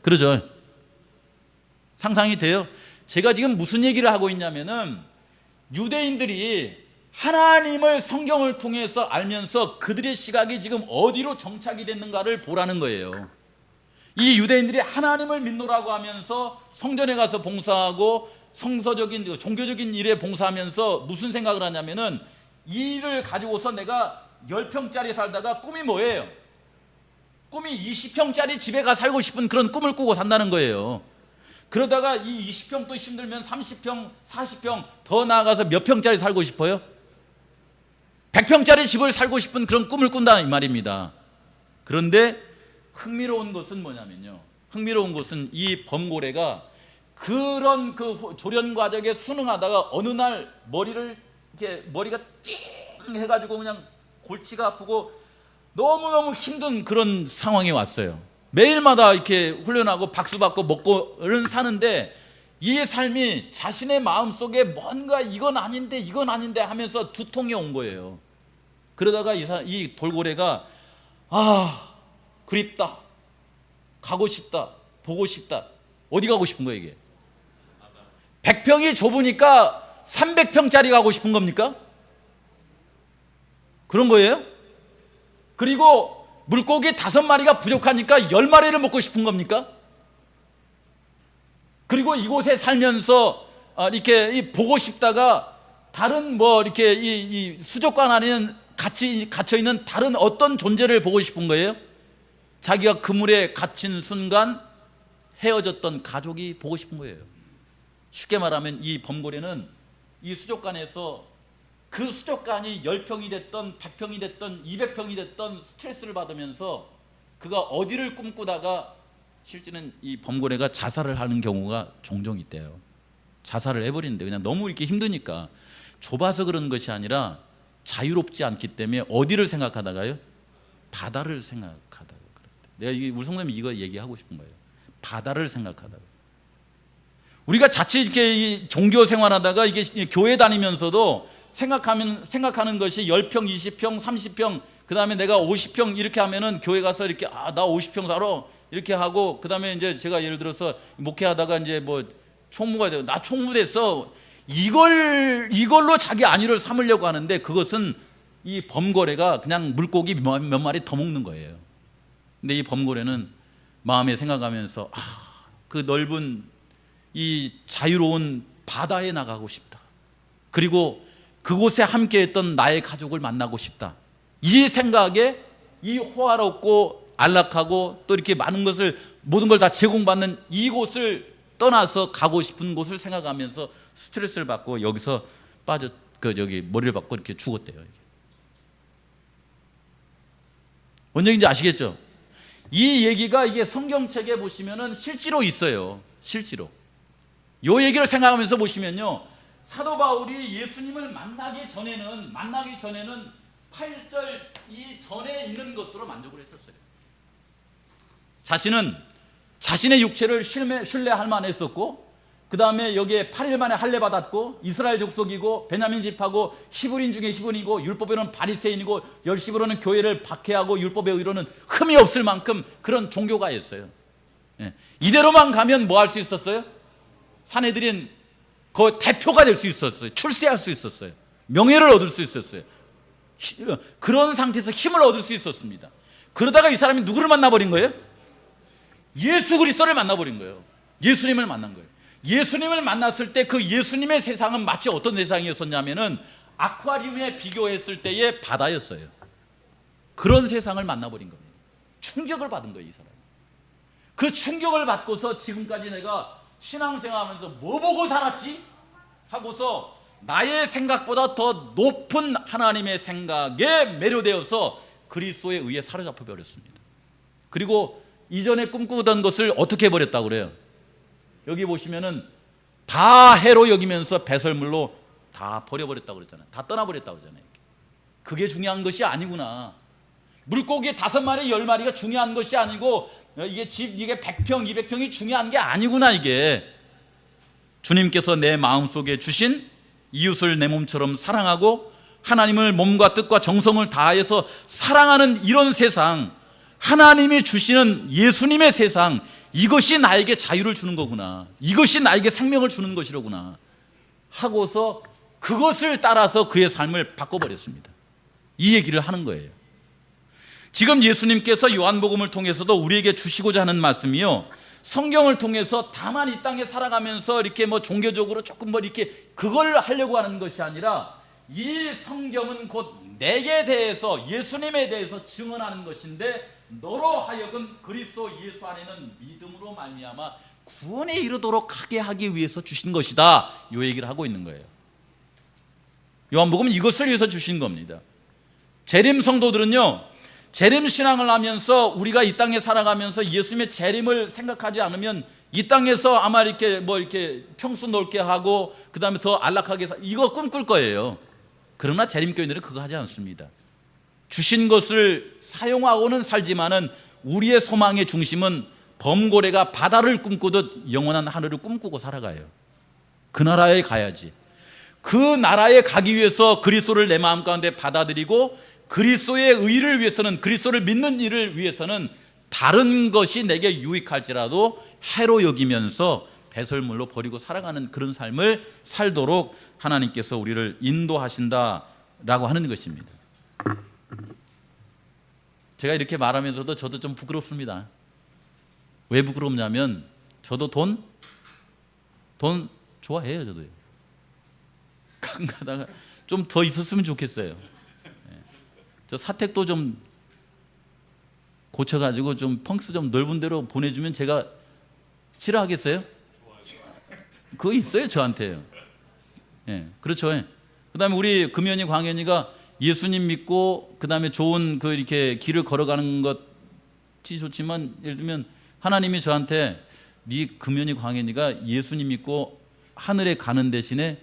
그러죠. 상상이 돼요? 제가 지금 무슨 얘기를 하고 있냐면은 유대인들이 하나님을 성경을 통해서 알면서 그들의 시각이 지금 어디로 정착이 됐는가를 보라는 거예요. 이 유대인들이 하나님을 믿노라고 하면서 성전에 가서 봉사하고 성서적인 종교적인 일에 봉사하면서 무슨 생각을 하냐면은 이 일을 가지고서 내가 10평짜리 살다가 꿈이 뭐예요? 꿈이 20평짜리 집에 가 살고 싶은 그런 꿈을 꾸고 산다는 거예요. 그러다가 이 20평도 힘들면 30평, 40평 더 나아가서 몇 평짜리 살고 싶어요? 100평짜리 집을 살고 싶은 그런 꿈을 꾼다 이 말입니다. 그런데 흥미로운 것은 뭐냐면요. 흥미로운 것은 이 범고래가 그런 그 조련 과정에 순응하다가 어느 날 머리가 띵 해가지고 그냥 골치가 아프고 너무너무 힘든 그런 상황이 왔어요. 매일마다 이렇게 훈련하고 박수받고 먹고는 사는데 이 삶이 자신의 마음속에 뭔가 이건 아닌데 하면서 두통이 온 거예요. 그러다가 이 돌고래가 그립다, 가고 싶다, 보고 싶다. 어디 가고 싶은 거예요 이게? 100평이 좁으니까 300평짜리 가고 싶은 겁니까? 그런 거예요? 그리고 물고기 5마리가 부족하니까 10마리를 먹고 싶은 겁니까? 그리고 이곳에 살면서 이렇게 보고 싶다가 다른 이렇게 이 수족관 안에는 갇혀 있는 다른 어떤 존재를 보고 싶은 거예요? 자기가 그물에 갇힌 순간 헤어졌던 가족이 보고 싶은 거예요. 쉽게 말하면 이 범고래는 이 수족관에서 그 수족관이 10평이 됐던 100평이 됐던 200평이 됐던 스트레스를 받으면서 그가 어디를 꿈꾸다가 실제는 이 범고래가 자살을 하는 경우가 종종 있대요. 자살을 해버리는데 그냥 너무 이렇게 힘드니까. 좁아서 그런 것이 아니라 자유롭지 않기 때문에 어디를 생각하다가요? 바다를 생각하다가. 내가 우리 성도님 이거 얘기하고 싶은 거예요. 바다를 생각하다가. 우리가 자칫 이렇게 이 종교 생활하다가 이게 교회 다니면서도 생각하는 것이 10평, 20평, 30평, 그 다음에 내가 50평 이렇게 하면은 교회 가서 이렇게 나 50평 살아 이렇게 하고, 그 다음에 이제 제가 예를 들어서 목회하다가 이제 총무가 되고 나 총무 됐어, 이걸로 자기 안위를 삼으려고 하는데, 그것은 이 범고래가 그냥 물고기 몇 마리 더 먹는 거예요. 근데 이 범고래는 마음에 생각하면서 그 넓은 이 자유로운 바다에 나가고 싶다. 그리고 그곳에 함께했던 나의 가족을 만나고 싶다. 이 생각에 이 호화롭고 안락하고 또 이렇게 많은 것을, 모든 걸 다 제공받는 이곳을 떠나서 가고 싶은 곳을 생각하면서 스트레스를 받고 여기서 여기 머리를 박고 이렇게 죽었대요. 뭔 얘기인지 아시겠죠? 이 얘기가 이게 성경책에 보시면은 실제로 있어요. 실제로. 요 얘기를 생각하면서 보시면요, 사도 바울이 예수님을 만나기 전에는 8절 이전에 있는 것으로 만족을 했었어요. 자신은 자신의 육체를 신뢰할 만했었고, 그 다음에 여기에 8일 만에 할례 받았고, 이스라엘 족속이고, 베냐민 집하고, 히브리인 중에 히브리인이고, 율법으로는 바리새인이고, 열심으로는 교회를 박해하고, 율법의 의로는 흠이 없을 만큼 그런 종교가였어요. 이대로만 가면 뭐 할 수 있었어요? 사내들인 그 대표가 될 수 있었어요. 출세할 수 있었어요. 명예를 얻을 수 있었어요. 그런 상태에서 힘을 얻을 수 있었습니다. 그러다가 이 사람이 누구를 만나버린 거예요? 예수 그리스도를 만나버린 거예요. 예수님을 만난 거예요. 예수님을 만났을 때 그 예수님의 세상은 마치 어떤 세상이었었냐면은 아쿠아리움에 비교했을 때의 바다였어요. 그런 세상을 만나버린 겁니다. 충격을 받은 거예요, 이 사람. 그 충격을 받고서 지금까지 내가 신앙생활하면서 뭐 보고 살았지? 하고서 나의 생각보다 더 높은 하나님의 생각에 매료되어서 그리스도에 의해 사로잡혀 버렸습니다. 그리고 이전에 꿈꾸던 것을 어떻게 해버렸다고 그래요? 여기 보시면은 다 해로 여기면서 배설물로 다 버려버렸다고 그랬잖아요. 다 떠나버렸다고 그러잖아요. 그게 중요한 것이 아니구나. 물고기 5마리, 10마리가 중요한 것이 아니고, 이게 100평, 200평이 중요한 게 아니구나. 이게 주님께서 내 마음속에 주신 이웃을 내 몸처럼 사랑하고 하나님을 몸과 뜻과 정성을 다해서 사랑하는 이런 세상, 하나님이 주시는 예수님의 세상, 이것이 나에게 자유를 주는 거구나, 이것이 나에게 생명을 주는 것이로구나 하고서 그것을 따라서 그의 삶을 바꿔버렸습니다. 이 얘기를 하는 거예요. 지금 예수님께서 요한복음을 통해서도 우리에게 주시고자 하는 말씀이요, 성경을 통해서 다만 이 땅에 살아가면서 이렇게 종교적으로 조금 이렇게 그걸 하려고 하는 것이 아니라, 이 성경은 곧 내게 대해서, 예수님에 대해서 증언하는 것인데, 너로 하여금 그리스도 예수 안에는 믿음으로 말미암아 구원에 이르도록 하게 하기 위해서 주신 것이다. 이 얘기를 하고 있는 거예요. 요한복음은 이것을 위해서 주신 겁니다. 재림 성도들은요, 재림 신앙을 하면서 우리가 이 땅에 살아가면서 예수님의 재림을 생각하지 않으면 이 땅에서 아마 이렇게 평수 넓게 하고 그 다음에 더 안락하게 이거 꿈꿀 거예요. 그러나 재림교인들은 그거 하지 않습니다. 주신 것을 사용하고는 살지만은 우리의 소망의 중심은 범고래가 바다를 꿈꾸듯 영원한 하늘을 꿈꾸고 살아가요. 그 나라에 가야지. 그 나라에 가기 위해서 그리스도를 내 마음 가운데 받아들이고, 그리스도의 의를 위해서는, 그리스도를 믿는 일을 위해서는 다른 것이 내게 유익할지라도 해로 여기면서 배설물로 버리고 살아가는 그런 삶을 살도록 하나님께서 우리를 인도하신다라고 하는 것입니다. 제가 이렇게 말하면서도 저도 좀 부끄럽습니다. 왜 부끄럽냐면 저도 돈 좋아해요. 저도요. 가끔 가다가 좀 더 있었으면 좋겠어요. 저 사택도 좀 고쳐가지고 좀 펑스 좀 넓은 데로 보내주면 제가 싫어하겠어요? 그거 있어요 저한테요. 예, 그렇죠. 그 다음에 우리 금연이 광연이가 예수님 믿고 그 다음에 좋은 그 이렇게 길을 걸어가는 것이 좋지만 예를 들면 하나님이 저한테 네 금연이 광연이가 예수님 믿고 하늘에 가는 대신에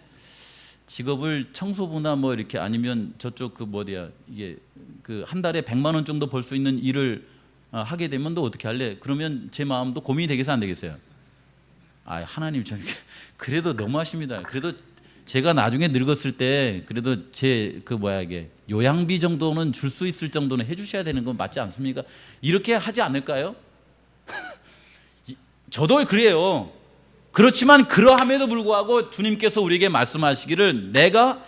직업을 청소부나 뭐 이렇게 아니면 저쪽 그 뭐야 이게 그 한 달에 100만 원 정도 벌 수 있는 일을 하게 되면 너 어떻게 할래? 그러면 제 마음도 고민이 되겠어요 안 되겠어요? 아 하나님 좀 그래도 너무하십니다. 그래도 제가 나중에 늙었을 때 그래도 제 그 뭐야 이게 요양비 정도는 줄 수 있을 정도는 해주셔야 되는 건 맞지 않습니까? 이렇게 하지 않을까요? 저도 그래요. 그렇지만 그러함에도 불구하고 주님께서 우리에게 말씀하시기를 내가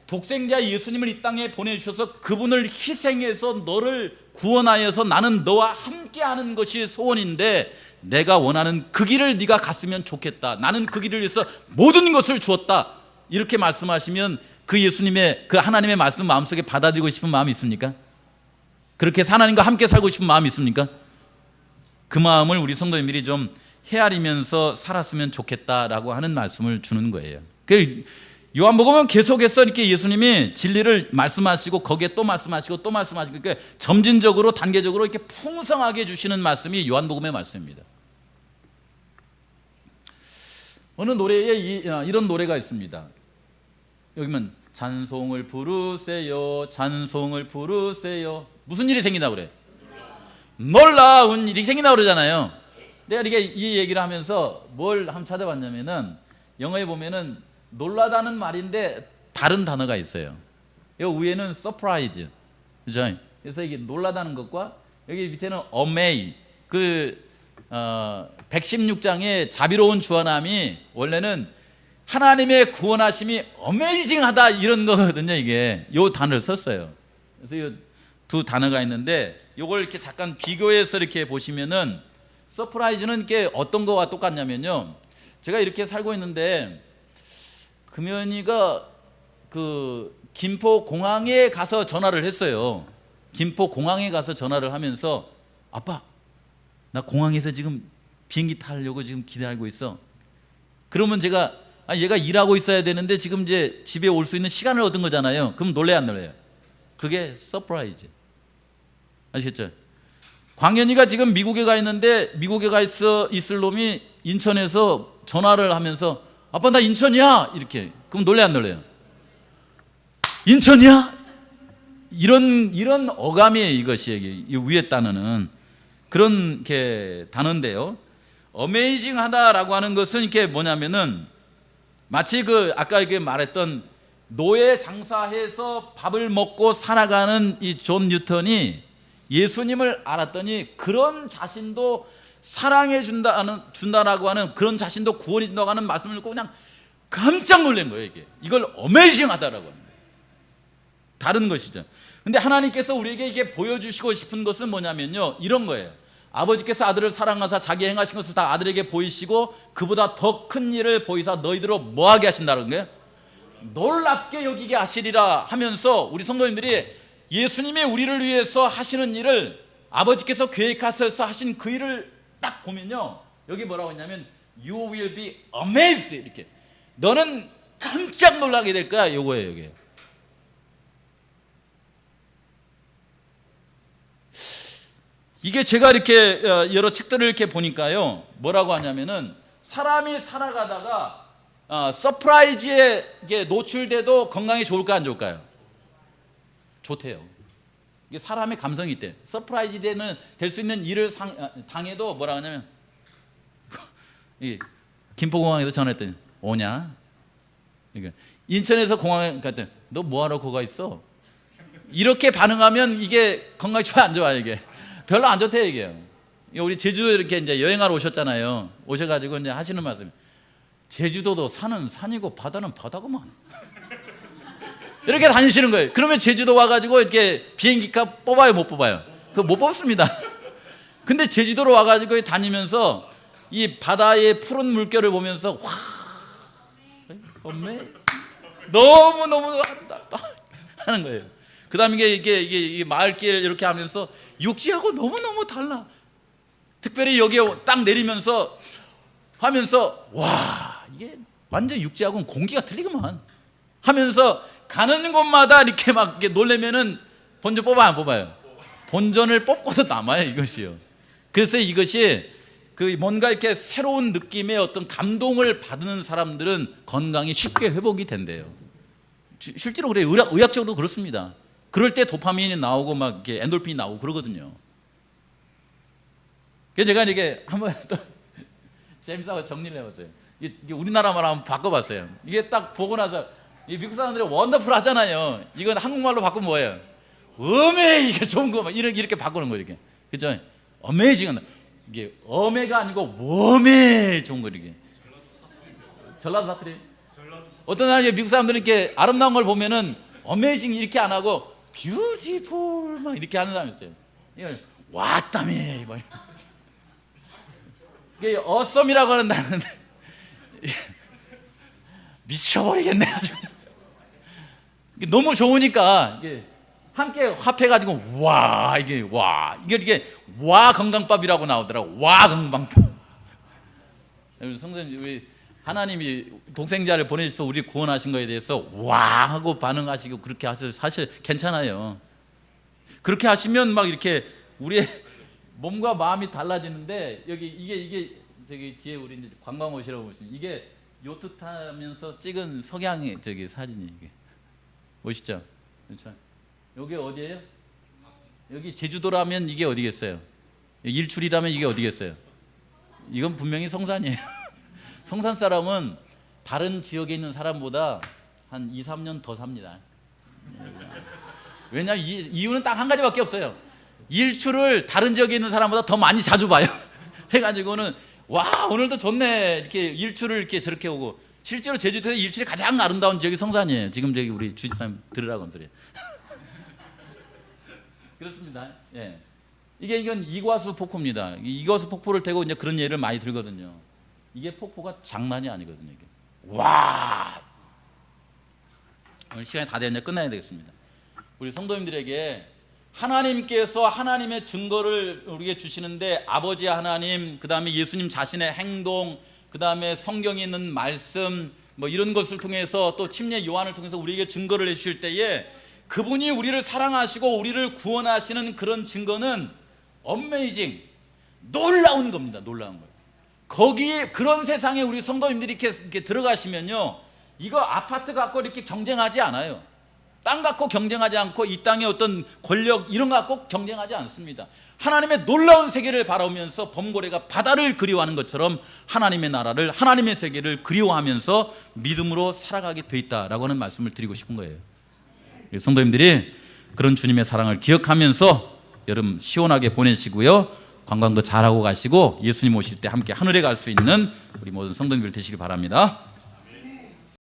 독생자 예수님을 이 땅에 보내주셔서 그분을 희생해서 너를 구원하여서 나는 너와 함께하는 것이 소원인데 내가 원하는 그 길을 네가 갔으면 좋겠다. 나는 그 길을 위해서 모든 것을 주었다. 이렇게 말씀하시면 그 예수님의 그 하나님의 말씀 마음속에 받아들이고 싶은 마음이 있습니까? 그렇게 하나님과 함께 살고 싶은 마음이 있습니까? 그 마음을 우리 성도님들이 좀 헤아리면서 살았으면 좋겠다라고 하는 말씀을 주는 거예요. 요한복음은 계속해서 이렇게 예수님이 진리를 말씀하시고 거기에 또 말씀하시고 또 말씀하시고 그러니까 점진적으로 단계적으로 이렇게 풍성하게 주시는 말씀이 요한복음의 말씀입니다. 어느 노래에 이런 노래가 있습니다. 여기면 찬송을 부르세요, 찬송을 부르세요. 무슨 일이 생긴다고 그래? 놀라운 일이 생긴다고 그러잖아요. 내가 이렇게 이 얘기를 하면서 뭘 한번 찾아봤냐면은 영어에 보면은 놀라다는 말인데 다른 단어가 있어요. 여기 위에는 surprise, 그죠? 그래서 이게 놀라다는 것과 여기 밑에는 amazed. 116장의 자비로운 주어남이 원래는 하나님의 구원하심이 어메이징하다 이런 거거든요. 이게 요 단어를 썼어요. 그래서 이 두 단어가 있는데 요걸 이렇게 잠깐 비교해서 이렇게 보시면은 서프라이즈는 게 어떤 거와 똑같냐면요. 제가 이렇게 살고 있는데 금연이가 그 김포 공항에 가서 전화를 했어요. 김포 공항에 가서 전화를 하면서 아빠 나 공항에서 지금 비행기 타려고 지금 기다리고 있어. 그러면 제가 얘가 일하고 있어야 되는데 지금 이제 집에 올 수 있는 시간을 얻은 거잖아요. 그럼 놀래요 안 놀래요? 그게 서프라이즈. 아시겠죠? 광현이가 지금 미국에 가 있는데 미국에 가 있을 놈이 인천에서 전화를 하면서 아빠 나 인천이야 이렇게. 그럼 놀래 안 놀래요? 인천이야? 이런 어감이에요. 이것이 이 위에 단어는 그런 게 단어인데요. 어메이징하다라고 하는 것은 이게 뭐냐면은 마치 그 아까 이게 말했던 노예 장사해서 밥을 먹고 살아가는 이 존 뉴턴이 예수님을 알았더니 그런 자신도 사랑해 준다라고 하는 그런 자신도 구원해 준다고 하는 말씀을 듣고 그냥 깜짝 놀란 거예요. 이걸 어메이징하다라고 하는 거예요. 다른 것이죠. 근데 하나님께서 우리에게 이게 보여주시고 싶은 것은 뭐냐면요, 이런 거예요. 아버지께서 아들을 사랑하사 자기 행하신 것을 다 아들에게 보이시고 그보다 더 큰 일을 보이사 너희들로 뭐하게 하신다는 거예요? 놀랍게 여기게 하시리라 하면서 우리 성도님들이 예수님이 우리를 위해서 하시는 일을 아버지께서 계획하셔서 하신 그 일을 딱 보면요, 여기 뭐라고 했냐면 You will be amazed 이렇게 너는 깜짝 놀라게 될 거야. 요거예요. 이게 이게 제가 이렇게 여러 책들을 이렇게 보니까요, 뭐라고 하냐면은 사람이 살아가다가 서프라이즈에 노출돼도 건강에 좋을까 안 좋을까요? 좋대요. 이게 사람의 감성이 있대. 서프라이즈 될 수 있는 일을 당해도 뭐라 하냐면 김포공항에서 전화했더니 오냐? 인천에서 공항에 갔더니 너 뭐하러 거기 있어? 이렇게 반응하면 이게 건강이 좋아 안 좋아? 이게 별로 안 좋대요. 이게 우리 제주도 이렇게 이제 여행하러 오셨잖아요. 오셔가지고 이제 하시는 말씀, 제주도도 산은 산이고 바다는 바다구만. 이렇게 다니시는 거예요. 그러면 제주도 와가지고 이렇게 비행기값 뽑아요, 못 뽑아요? 그거 못 뽑습니다. 근데 제주도로 와가지고 다니면서 이 바다의 푸른 물결을 보면서 와, 엄매 너무 아름답다 하는 거예요. 그다음에 이게 마을길 이렇게 하면서 육지하고 너무 달라. 특별히 여기에 딱 내리면서 하면서 와, 이게 완전 육지하고는 공기가 틀리구만 하면서 가는 곳마다 이렇게 막 이렇게 놀래면은 본전 뽑아 안 뽑아요? 본전을 뽑고도 남아요, 이것이요. 그래서 이것이 그 뭔가 이렇게 새로운 느낌의 어떤 감동을 받는 사람들은 건강이 쉽게 회복이 된대요. 실제로 그래요. 의학적으로 그렇습니다. 그럴 때 도파민이 나오고 막 이렇게 엔돌핀이 나오고 그러거든요. 그래서 제가 이게 한번 또 재밌어서 정리를 해봤어요. 이게 우리나라 말 한번 바꿔봤어요. 이게 딱 보고 나서 이 미국 사람들이 원더풀 하잖아요. 이건 한국말로 바꾸면 뭐예요? 이게 좋은 거 막 이렇게 바꾸는 거예요. 이렇게. 그죠? 어메이징한 이게 어메가 아니고 웜에 좋은 거 이렇게. 전라도 사투리. 어떤 사람이 미국 사람들은 이렇게 아름다운 걸 보면은 어메이징 이렇게 안 하고 뷰티풀 막 이렇게 하는 사람이 있어요. 이걸 왔다며 막. 이게 어썸이라고 하는데 미쳐버리겠네 아주. 너무 좋으니까 이게 함께 합해가지고 이게 와 건강밥이라고 나오더라고. 와 건강밥. 성도님, 우리 하나님이 독생자를 보내셔서 우리 구원하신 거에 대해서 와 하고 반응하시고 그렇게 하셔서 사실 괜찮아요. 그렇게 하시면 막 이렇게 우리의 몸과 마음이 달라지는데 이게 저기 뒤에 우리 이제 관광 오시라고 보시면 이게 요트 타면서 찍은 석양의 저기 사진이 이게 멋있죠? 그렇죠? 여기 어디예요? 여기 제주도라면 이게 어디겠어요? 일출이라면 이게 어디겠어요? 이건 분명히 성산이에요. 성산 사람은 다른 지역에 있는 사람보다 한 2, 3년 더 삽니다. 왜냐하면 이유는 딱 한 가지밖에 없어요. 일출을 다른 지역에 있는 사람보다 더 많이 자주 봐요. 해가지고는 와 오늘도 좋네 이렇게 일출을 이렇게 저렇게 오고, 실제로 제주도에서 일출이 가장 아름다운 지역이 성산이에요. 지금 저기 우리 주집사님 들으라고 소리. 그렇습니다. 예. 이건 이과수 폭포입니다. 이과수 폭포를 대고 이제 그런 예를 많이 들거든요. 이게 폭포가 장난이 아니거든요. 이게. 와. 오늘 시간이 다 됐냐 끝나야 되겠습니다. 우리 성도님들에게 하나님께서 하나님의 증거를 우리에게 주시는데 아버지 하나님, 그 다음에 예수님 자신의 행동, 그 다음에 성경에 있는 말씀 뭐 이런 것을 통해서 또 침례 요한을 통해서 우리에게 증거를 해주실 때에 그분이 우리를 사랑하시고 우리를 구원하시는 그런 증거는 어메이징, 놀라운 겁니다. 놀라운 거예요. 거기에 그런 세상에 우리 성도님들이 이렇게 들어가시면요, 이거 아파트 갖고 이렇게 경쟁하지 않아요. 땅 갖고 경쟁하지 않고 이 땅의 어떤 권력 이런 거 갖고 경쟁하지 않습니다. 하나님의 놀라운 세계를 바라보면서 범고래가 바다를 그리워하는 것처럼 하나님의 나라를, 하나님의 세계를 그리워하면서 믿음으로 살아가게 돼 있다라고 하는 말씀을 드리고 싶은 거예요. 성도님들이 그런 주님의 사랑을 기억하면서 여름 시원하게 보내시고요, 관광도 잘하고 가시고 예수님 오실 때 함께 하늘에 갈 수 있는 우리 모든 성도님들 되시길 바랍니다.